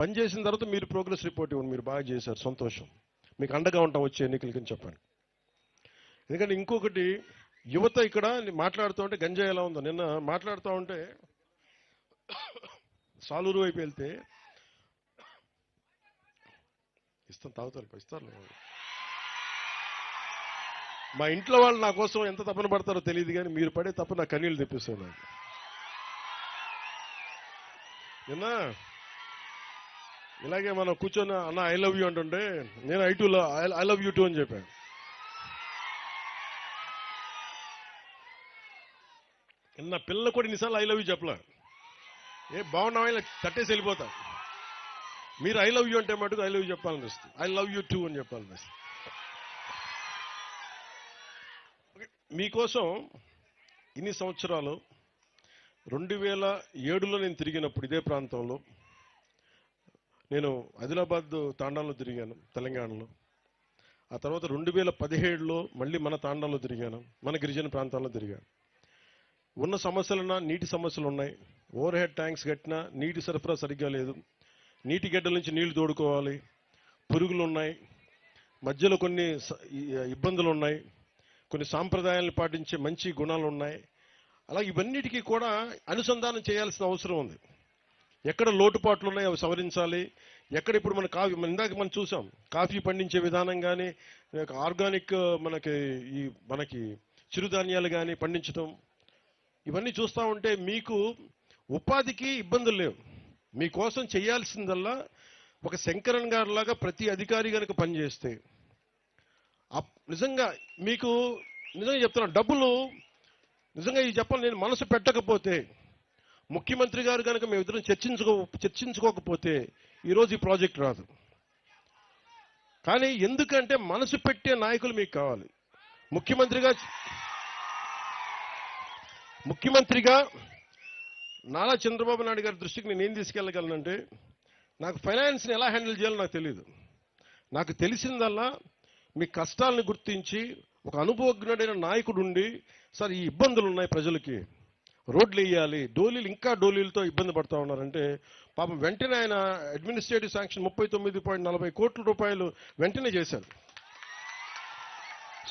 పని చేసిన తర్వాత మీరు ప్రోగ్రెస్ రిపోర్ట్ ఇవ్వండి. మీరు బాగా చేశారు, సంతోషం, మీకు అండగా ఉంటాం వచ్చే ఎన్నికలకి చెప్పండి. ఎందుకంటే ఇంకొకటి, యువత ఇక్కడ మాట్లాడుతూ ఉంటే గంజాయి ఎలా ఉందో, నిన్న మాట్లాడుతూ ఉంటే సాలూరు వైపు వెళ్తే ఇస్తారు. మా ఇంట్లో వాళ్ళు నా కోసం ఎంత తపన పడతారో తెలియదు, కానీ మీరు పడే తప్ప నా కన్నీళ్ళు తెప్పిస్తాను. నిన్న ఇలాగే మనం కూర్చొని అన్న ఐ లవ్ యూ అంటుంటే నేను ఐ లవ్ యూ టూ అని చెప్పాను. నిన్న పిల్లలు కూడా ఇన్నిసార్లు ఐ లవ్ యూ చెప్పలే, బాగున్నావా ఇలా తట్టేసి వెళ్ళిపోతా. మీరు ఐ లవ్ యూ అంటే మటుకు ఐ లవ్ యూ చెప్పాలనిపిస్తుంది, ఐ లవ్ యూ టూ అని చెప్పాలనిపిస్తుంది. మీకోసం ఇన్ని సంవత్సరాలు 2007లో నేను తిరిగినప్పుడు ఇదే ప్రాంతంలో నేను ఆదిలాబాద్ తాండాలో తిరిగాను, తెలంగాణలో. ఆ తర్వాత 2017లో మళ్ళీ మన తాండాలో తిరిగాను, మన గిరిజన ప్రాంతాల్లో తిరిగాను. ఉన్న సమస్యలున్నా నీటి సమస్యలు ఉన్నాయి. ఓవర్ హెడ్ ట్యాంక్స్ కట్టినా నీటి సరఫరా సరిగ్గా లేదు. నీటి గడ్డల నుంచి నీళ్లు తోడుకోవాలి, పురుగులు ఉన్నాయి, మధ్యలో కొన్ని ఇబ్బందులు ఉన్నాయి, కొన్ని సాంప్రదాయాలను పాటించే మంచి గుణాలు ఉన్నాయి. అలాగే ఇవన్నిటికీ కూడా అనుసంధానం చేయాల్సిన అవసరం ఉంది. ఎక్కడ లోటుపాట్లు ఉన్నాయి అవి సవరించాలి. ఎక్కడ ఇప్పుడు మన ఇందాక మనం చూసాం, కాఫీ పండించే విధానం కానీ, ఆర్గానిక్ మనకి చిరుధాన్యాలు కానీ పండించడం, ఇవన్నీ చూస్తూ ఉంటే మీకు ఉపాధికి ఇబ్బందులు లేవు. మీకోసం చేయాల్సిందల్లా ఒక శంకరన్ గారి లాగా ప్రతి అధికారి కనుక పనిచేస్తే నిజంగా మీకు నిజంగా చెప్తున్నాను, డబ్బులు నిజంగా ఇది చెప్పాలి, నేను మనసు పెట్టకపోతే, ముఖ్యమంత్రి గారు కనుక మేము ఇద్దరం చర్చించుకోకపోతే ఈరోజు ఈ ప్రాజెక్ట్ రాదు. కానీ ఎందుకంటే మనసు పెట్టే నాయకులు మీకు కావాలి. ముఖ్యమంత్రిగా నారా చంద్రబాబు నాయుడు గారి దృష్టికి నేను ఏం తీసుకెళ్ళగలనంటే, నాకు ఫైనాన్స్ని ఎలా హ్యాండిల్ చేయాలో నాకు తెలియదు. నాకు తెలిసిందల్లా మీ కష్టాలను గుర్తించి ఒక అనుభవజ్ఞుడైన నాయకుడు ఉండి, సార్ ఈ ఇబ్బందులు ఉన్నాయి ప్రజలకి, రోడ్లు వేయాలి, ఇంకా డోలీలతో ఇబ్బంది పడతా ఉన్నారంటే పాపం వెంటనే ఆయన అడ్మినిస్ట్రేటివ్ శాంక్షన్ 39.40 కోట్ల రూపాయలు వెంటనే చేశారు.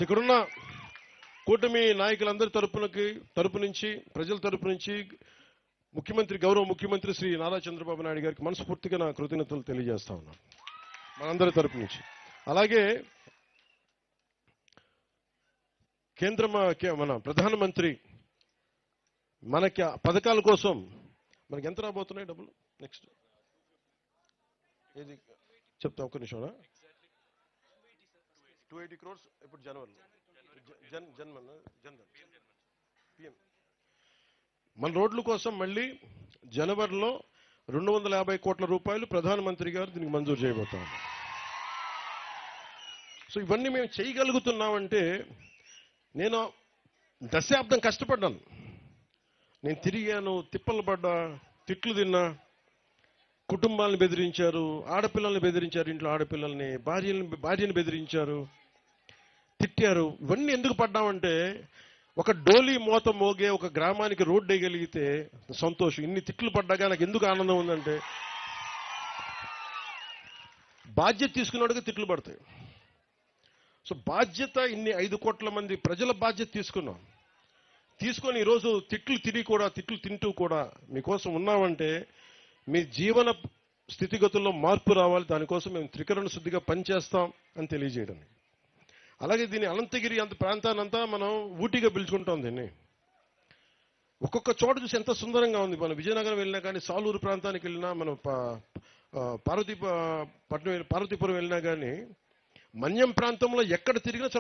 ఇక్కడున్న కూటమి నాయకులందరి తరపు నుంచి ప్రజల తరపు నుంచి గౌరవ ముఖ్యమంత్రి శ్రీ నారా చంద్రబాబు నాయుడు గారికి మనస్ఫూర్తిగా నా కృతజ్ఞతలు తెలియజేస్తా ఉన్నాను మనందరి తరపు నుంచి. అలాగే మన ప్రధానమంత్రి మనకి పథకాల కోసం మనకి ఎంత రాబోతున్నాయి డబ్బులు, నెక్స్ట్ ఏది చెప్తా ఒక్క నిమిషం. 280 crores ఇప్పుడు జనవరిలో పిఎం మన రోడ్ల కోసం మళ్ళీ జనవరిలో 250 కోట్ల రూపాయలు ప్రధానమంత్రి గారు దీనికి మంజూరు చేయబోతాం. సో ఇవన్నీ మేము చేయగలుగుతున్నామంటే, నేను దశాబ్దం కష్టపడ్డాను, నేను తిరిగాను, తిప్పలు పడ్డా, తిట్లు తిన్నా, కుటుంబాలను బెదిరించారు, ఆడపిల్లల్ని బెదిరించారు, ఇంట్లో ఆడపిల్లల్ని, భార్యని బెదిరించారు, తిట్టారు. ఇవన్నీ ఎందుకు పడ్డామంటే, ఒక డోలీ మోత మోగే ఒక గ్రామానికి రోడ్డు వేయగలిగితే సంతోషం. ఇన్ని తిట్లు పడ్డాగా నాకు ఎందుకు ఆనందం ఉందంటే, బాధ్యత తీసుకున్నాడుగా తిట్లు పడతాయి. సో బాధ్యత, ఇన్ని 5 కోట్ల మంది ప్రజల బాధ్యత తీసుకొని ఈరోజు తిట్లు తింటూ కూడా మీకోసం ఉన్నామంటే, మీ జీవన స్థితిగతుల్లో మార్పు రావాలి. దానికోసం మేము త్రికరణ శుద్ధిగా పనిచేస్తాం అని తెలియజేయడం. అలాగే దీన్ని అనంతగిరి అంత ప్రాంతానంతా మనం ఊటీగా పిలుచుకుంటాం. దీన్ని ఒక్కొక్క చోట చూసి ఎంత సుందరంగా ఉంది. మనం విజయనగరం వెళ్ళినా కానీ, సాలూరు ప్రాంతానికి వెళ్ళినా, మనం పార్వతీపురం వెళ్ళినా కానీ, మన్యం ప్రాంతంలో ఎక్కడ తిరిగినా చాలా